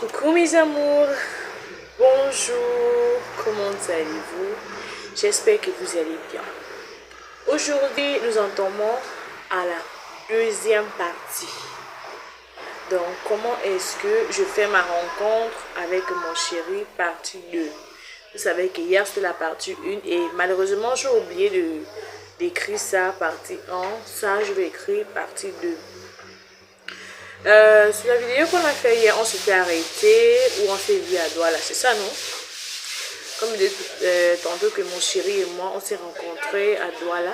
Coucou mes amours, bonjour, comment allez-vous? J'espère que vous allez bien. Aujourd'hui, nous entamons à la deuxième partie. Donc, comment est-ce que je fais ma rencontre avec mon chéri, partie 2. Vous savez que hier c'était la partie 1 et malheureusement j'ai oublié d'écrire ça, partie 1. Ça, je vais écrire partie 2. Sur la vidéo qu'on a fait hier, on s'était arrêté ou on s'est vu à Douala, c'est ça non? Comme je disais tantôt que mon chéri et moi, on s'est rencontrés à Douala.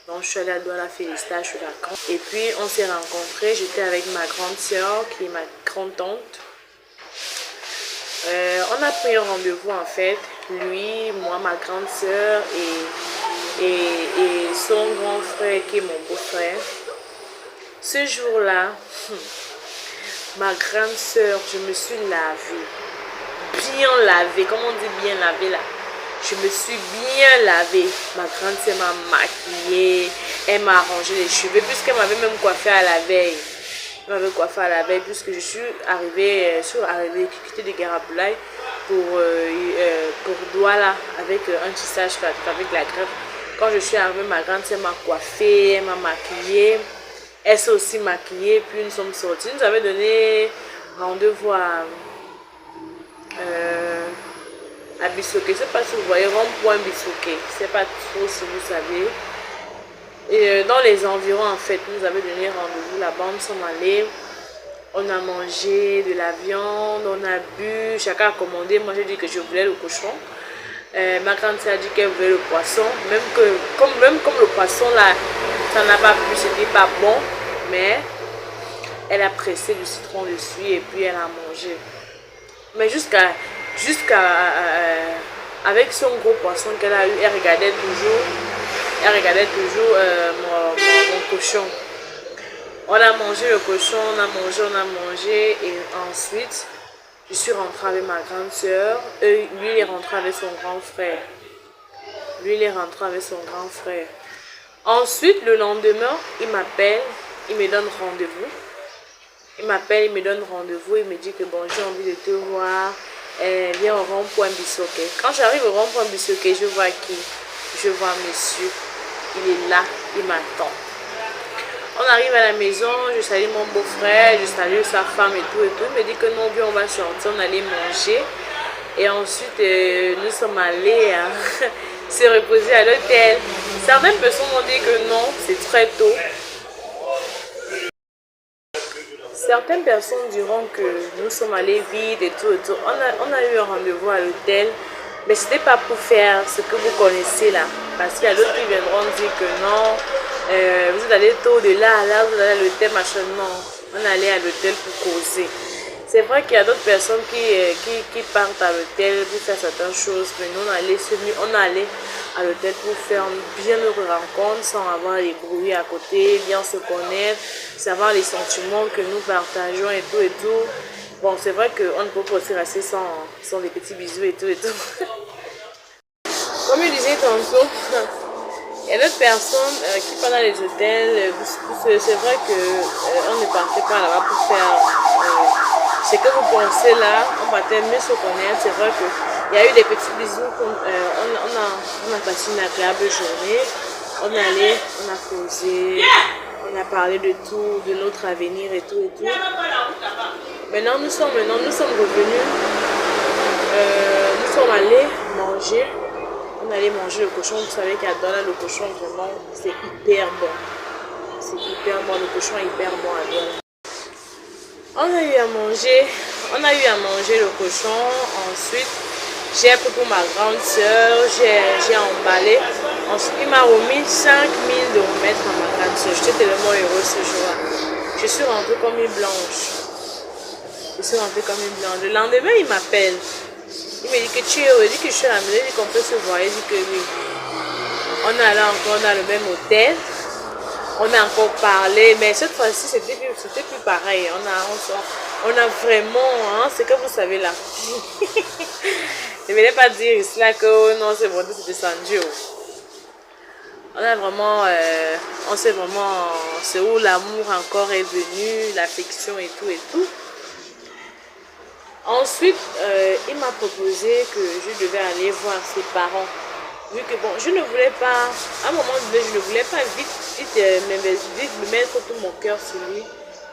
Donc je suis allée à Douala faire les stages sur la vacances. Et puis on s'est rencontrés, j'étais avec ma grande soeur qui est ma grande tante. On a pris un rendez-vous en fait, lui, moi, ma grande soeur et son grand frère qui est mon beau-frère. Ce jour-là, ma grande soeur, je me suis lavée, bien lavée, comment on dit bien lavée là? Je me suis bien lavée. Ma grande soeur m'a maquillée, elle m'a arrangé les cheveux, puisqu'elle m'avait même coiffé à la veille. Elle m'avait coiffé à la veille, puisque je suis arrivée, quitter de Garaboulaye pour Douala, avec un tissage avec la greffe. Quand je suis arrivée, ma grande soeur m'a coiffée, elle m'a maquillée. Elle s'est aussi maquillée, puis nous sommes sortis. Nous avait donné rendez-vous à Bissoké. Je ne sais pas si vous voyez, rond-point Bissoké. Je ne sais pas trop si vous savez. Et dans les environs, en fait, nous avait donné rendez-vous là-bas. Nous sommes allés. On a mangé de la viande, on a bu. Chacun a commandé. Moi, j'ai dit que je voulais le cochon. Ma grande sœur a dit qu'elle voulait le poisson. Même comme le poisson, là, ça n'a pas plu, c'était pas bon. Mais elle a pressé du citron dessus et puis elle a mangé. Mais avec son gros poisson qu'elle a eu, elle regardait toujours mon cochon. On a mangé le cochon, on a mangé et ensuite je suis rentrée avec ma grande soeur. Lui il est rentré avec son grand frère. Ensuite le lendemain il m'appelle, il me donne rendez-vous. Il m'appelle, il me donne rendez-vous, il me dit que bon, j'ai envie de te voir, viens au rond-point Bissoké. Quand j'arrive au rond-point Bissoké, je vois qui? Je vois monsieur, il est là, il m'attend. On arrive à la maison, je salue mon beau-frère, je salue sa femme et tout. Il me dit que non, bien on va sortir, on allait manger. Et ensuite, nous sommes allés se reposer à l'hôtel. Certaines personnes m'ont dit que non, c'est très tôt. Certaines personnes diront que nous sommes allés vite et tout. On a eu un rendez-vous à l'hôtel, mais ce n'était pas pour faire ce que vous connaissez là. Parce qu'il y a d'autres qui viendront dire que non, vous êtes allés tôt de là à là, vous allez à l'hôtel, machin. Non, on allait à l'hôtel pour causer. C'est vrai qu'il y a d'autres personnes qui partent à l'hôtel pour faire certaines choses, mais nous on allait à l'hôtel pour faire bien nos rencontres sans avoir les bruits à côté, bien se connaître, savoir les sentiments que nous partageons et tout. Bon, c'est vrai qu'on ne peut pas aussi rester sans des petits bisous et tout. Comme je disais tantôt, il y a d'autres personnes qui partent dans les hôtels. C'est vrai qu'on ne partait pas là-bas pour faire ce que vous pensez là. On partait mieux se connaître. C'est vrai qu'il y a eu des petits bisous. On a passé une agréable journée. On est allé, on a causé, on a parlé de tout, de notre avenir et tout. Maintenant, nous sommes revenus. Nous sommes allés manger. On allait manger le cochon. Vous savez qu'à Douala, le cochon, vraiment, c'est hyper bon. C'est hyper bon. Le cochon est hyper bon à Douala. On a eu à manger le cochon. Ensuite, j'ai pris pour ma grande soeur. J'ai emballé. Ensuite, il m'a remis 5 000 de remettre à ma grande soeur. J'étais tellement heureuse ce jour-là. Je suis rentrée comme une blanche. Le lendemain, il m'appelle. Il me dit que tu es heureux, il dit que je suis à la maison, il dit qu'on peut se voir, il dit que oui. On est allé encore dans le même hôtel, on a encore parlé, mais cette fois-ci c'était plus pareil. On a vraiment, hein, c'est que vous savez là. Je ne voulais pas dire ici là que oh, non, c'est bon, c'est descendu. On a vraiment, on sait vraiment, c'est où l'amour encore est venu, l'affection et tout. Ensuite, il m'a proposé que je devais aller voir ses parents. Vu que bon, je ne voulais pas, à un moment donné, je ne voulais pas vite me mettre tout mon cœur sur lui,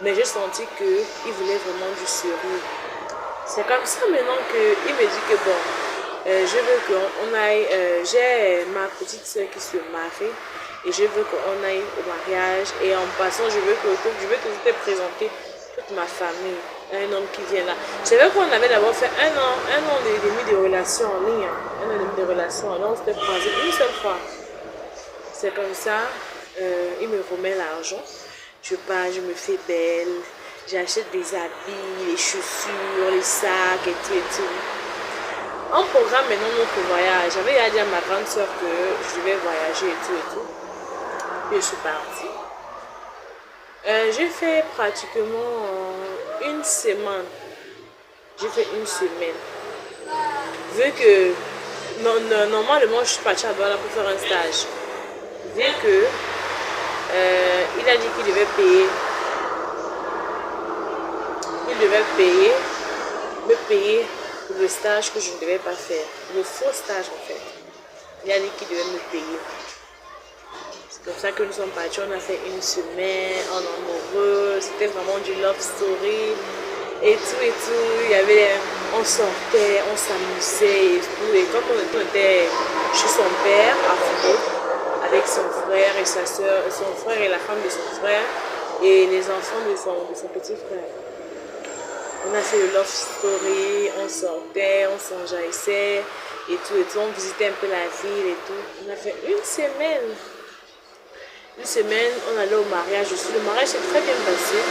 mais j'ai senti qu'il voulait vraiment du sérieux. C'est comme ça maintenant qu'il me dit que bon, je veux qu'on aille, j'ai ma petite soeur qui se marie et je veux qu'on aille au mariage et en passant, je veux te présenter toute ma famille, un homme qui vient là. Je savais qu'on avait d'abord fait un an et demi de relations en ligne, hein. Un an et demi de relations en ligne, on s'était croisés une seule fois. C'est comme ça, il me remet l'argent, je pars, je me fais belle, j'achète des habits, les chaussures, les sacs et tout et tout. On programme maintenant notre voyage. J'avais déjà dit à ma grande soeur que je devais voyager et tout et tout. Puis je suis partie. J'ai fait pratiquement une semaine. J'ai fait une semaine. Vu que normalement je suis partie à Douala pour faire un stage. Vu que il a dit qu'il devait payer. Il devait payer, me payer pour le stage que je ne devais pas faire. Le faux stage en fait. Il a dit qu'il devait me payer. C'est comme ça que nous sommes partis. On a fait une semaine en amoureux. C'était vraiment du love story. Et tout et tout. Il y avait, on sortait, on s'amusait et tout. Et comme on était chez son père à Foucault, avec son frère et sa soeur, son frère et la femme de son frère, et les enfants de son petit frère. On a fait le love story, on sortait, on s'enjaillissait et tout, on visitait un peu la ville et tout. On a fait une semaine. Une semaine, on allait au mariage aussi. Le mariage s'est très bien passé.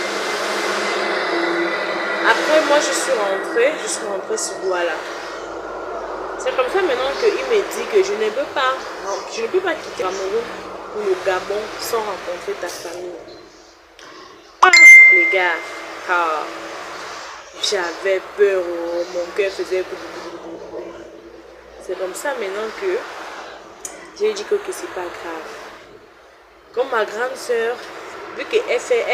Après, moi, je suis rentrée sur Douala. C'est comme ça maintenant qu'il me dit que je ne peux pas quitter Cameroun ou le Gabon sans rencontrer ta famille. Ah, les gars, ah. J'avais peur, oh, mon cœur faisait... C'est comme ça maintenant que j'ai dit que c'est pas grave. Comme ma grande soeur, vu qu'elle fait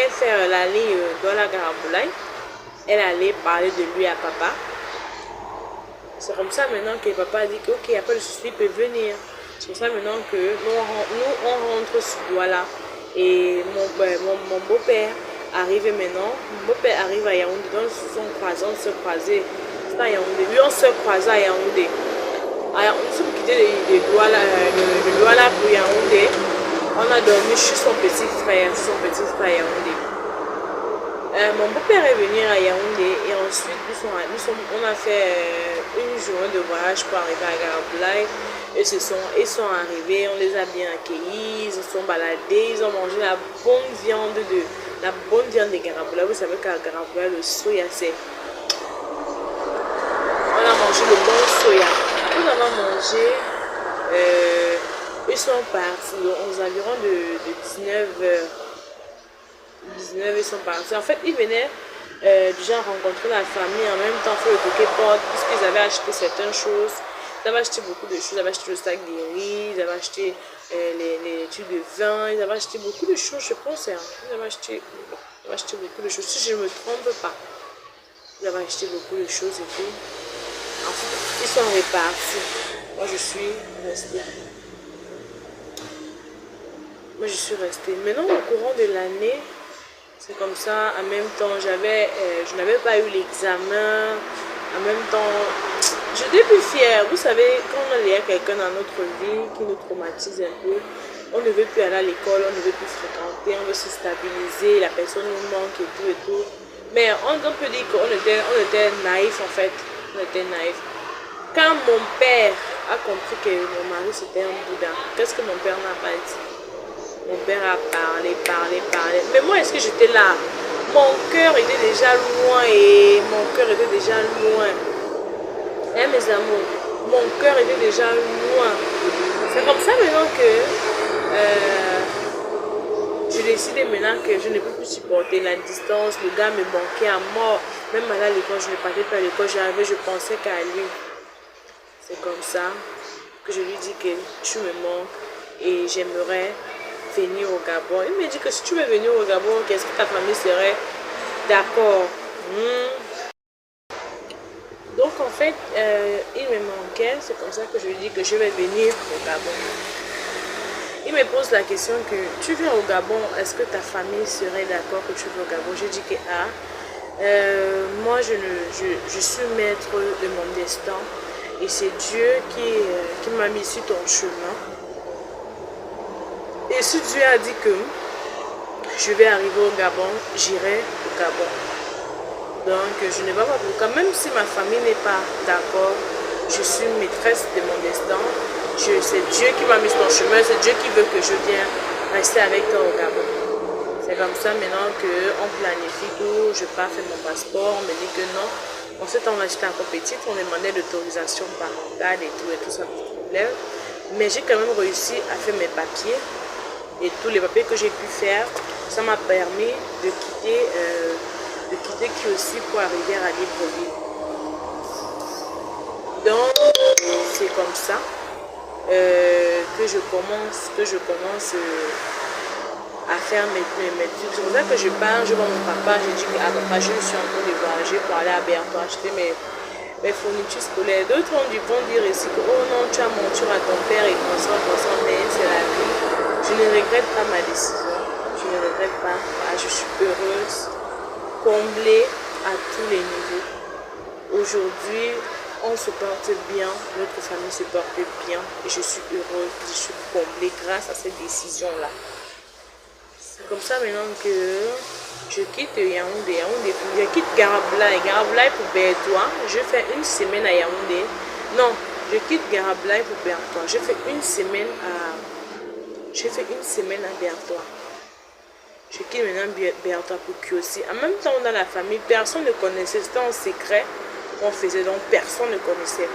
la ligne Douala-Garambolaye, elle allait parler de lui à papa. C'est comme ça maintenant que papa a dit que ok, après le souci, il peut venir. C'est comme ça maintenant que nous on rentre sur Douala. Et mon beau-père arrive maintenant. Mon beau-père arrive à Yaoundé. Donc, on se croisait. C'est à Yaoundé. Lui, on se croisait à Yaoundé. Nous sommes quittés de Douala pour Yaoundé. On a dormi chez son petit frère Yaoundé. Mon beau-père est venu à Yaoundé et ensuite on a fait une journée de voyage pour arriver à Garambolaye. Ils sont arrivés, on les a bien accueillis, ils se sont baladés, ils ont mangé la bonne viande de Garambolaye. Vous savez qu'à Garambolaye, le soya, c'est... On a mangé le bon soya. Nous avons mangé... ils sont partis aux environs de 19h. 19, ils sont partis. En fait, ils venaient déjà rencontrer la famille en même temps, faire le bouquet porte, puisqu'ils avaient acheté certaines choses. Ils avaient acheté beaucoup de choses. Ils avaient acheté le sac de riz, ils avaient acheté les tubes de vin, ils avaient acheté beaucoup de choses, je pense. Hein. Ils avaient acheté beaucoup de choses. Si je ne me trompe pas, ils avaient acheté beaucoup de choses et tout. Ensuite, ils sont repartis. Moi, je suis restée. Maintenant, au courant de l'année, c'est comme ça, en même temps, je n'avais pas eu l'examen, en même temps, j'étais plus fière. Vous savez, quand il y a quelqu'un dans notre vie qui nous traumatise un peu, on ne veut plus aller à l'école, on ne veut plus fréquenter, on veut se stabiliser, la personne nous manque et tout et tout. Mais on peut dire qu'on était naïfs en fait, on était naïfs. Quand mon père a compris que mon mari c'était un Bouddha, qu'est-ce que mon père n'a pas dit? Mon père a parlé. Mais moi, est-ce que j'étais là? Mon cœur était déjà loin Hein, mes amours? Mon cœur était déjà loin. C'est comme ça maintenant que je décide maintenant que je ne peux plus supporter la distance. Le gars me manquait à mort. Même à l'école, je ne partais pas à l'école. J'arrivais, je pensais qu'à lui. C'est comme ça que je lui dis que tu me manques et j'aimerais venir au Gabon. Il me dit que si tu veux venir au Gabon, qu'est-ce que ta famille serait d'accord? fait, il me manquait. C'est comme ça que je lui dis que je vais venir au Gabon. Il me pose la question que tu viens au Gabon, est-ce que ta famille serait d'accord que tu viennes au Gabon? Je dis que moi je suis maître de mon destin et c'est Dieu qui m'a mis sur ton chemin. Et si Dieu a dit que je vais arriver au Gabon, j'irai au Gabon. Donc je ne vois pas pourquoi, même si ma famille n'est pas d'accord, je suis maîtresse de mon destin. C'est Dieu qui m'a mis sur ton chemin, c'est Dieu qui veut que je vienne rester avec toi au Gabon. C'est comme ça maintenant qu'on planifie tout, je pars faire mon passeport, on me dit que non. En ce temps-là, j'étais encore petite, on demandait l'autorisation parentale et tout ça, pas de problème. Mais j'ai quand même réussi à faire mes papiers et tous les papiers que j'ai pu faire, ça m'a permis de quitter Kiossi pour arriver à Libreville. Donc, c'est comme ça que je commence à faire mes trucs. C'est pour ça que je parle, je vois mon papa, je dis que papa, je suis en train de voyager pour aller à Berthaud acheter mes fournitures scolaires. D'autres vont dire ici que oh non, tu as menti à ton père et comme ça, mais c'est la vie. Je ne regrette pas ma décision, je ne regrette pas. Je suis heureuse, comblée à tous les niveaux. Aujourd'hui, on se porte bien, notre famille se porte bien et je suis heureuse, je suis comblée grâce à cette décision-là. C'est comme ça maintenant que je quitte Yaoundé, je quitte Garablaye pour Berthoud. Je fais une semaine à Yaoundé. Non, je quitte Garablaye pour Berthoud. Je fais une semaine à Berthoud. Je quitte maintenant Berthoud pour Kiossi. En même temps, dans la famille, personne ne connaissait, c'était un secret qu'on faisait, donc personne ne connaissait.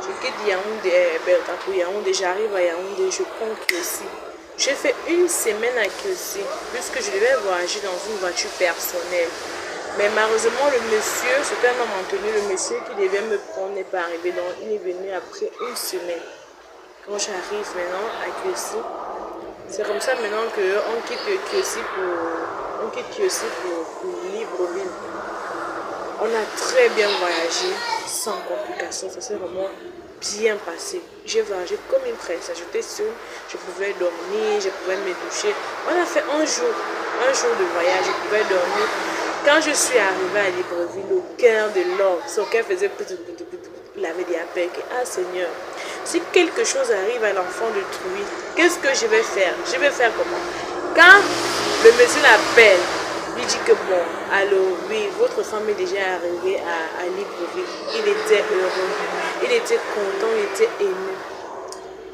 Je quitte Yaoundé, Berthoud pour Yaoundé, j'arrive à Yaoundé, je prends Kiossi. J'ai fait une semaine à Kiossi, puisque je devais voyager dans une voiture personnelle. Mais malheureusement, le monsieur, c'était un homme entretenu, le monsieur qui devait me prendre n'est pas arrivé, donc il est venu après une semaine. Quand j'arrive maintenant à Kiossi, c'est comme ça maintenant qu'on quitte Kiossi pour Libreville. On a très bien voyagé, sans complications, ça s'est vraiment bien passé. J'ai voyagé comme une princesse, j'étais sûre, je pouvais dormir, je pouvais me doucher. On a fait un jour de voyage, je pouvais dormir. Quand je suis arrivée à Libreville, au cœur de l'or, son cœur faisait il avait dit à Père que ah Seigneur, si quelque chose arrive à l'enfant de Trouy, qu'est-ce que je vais faire? Je vais faire comment? Quand le monsieur l'appelle, il dit que bon, alors oui, votre femme est déjà arrivée à Libreville. Il était heureux, il était content, il était ému.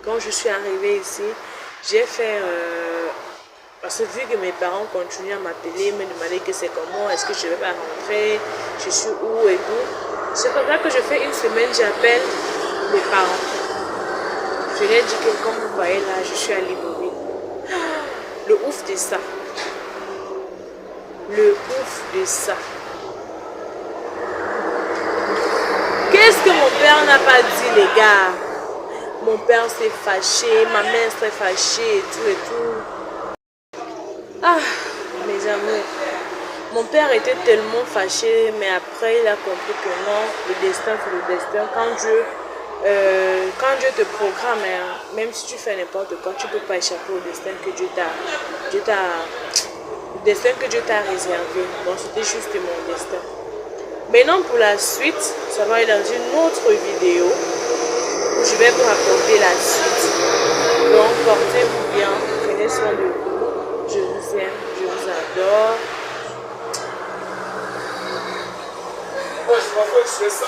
Quand je suis arrivée ici, j'ai fait, parce que vu que mes parents continuent à m'appeler, me demander que c'est comment, est-ce que je vais pas rentrer, je suis où et tout. C'est comme ça que je fais une semaine, j'appelle mes parents. Je leur dis que comme vous voyez là, je suis à Libreville. Le ouf de ça. Le ouf de ça. Qu'est-ce que mon père n'a pas dit, les gars? Mon père s'est fâché, ma mère s'est fâchée et tout. Ah, mes amours. Mon père était tellement fâché, mais après il a compris que non, le destin c'est le destin. Quand Dieu te programme, même si tu fais n'importe quoi, tu ne peux pas échapper au destin que Dieu t'a réservé. Donc c'était juste mon destin. Maintenant pour la suite, ça va être dans une autre vidéo où je vais vous raconter la suite. Donc portez-vous bien, prenez soin de vous. Je vous aime, je vous adore. Ouais, je m'en fous, je fais ça.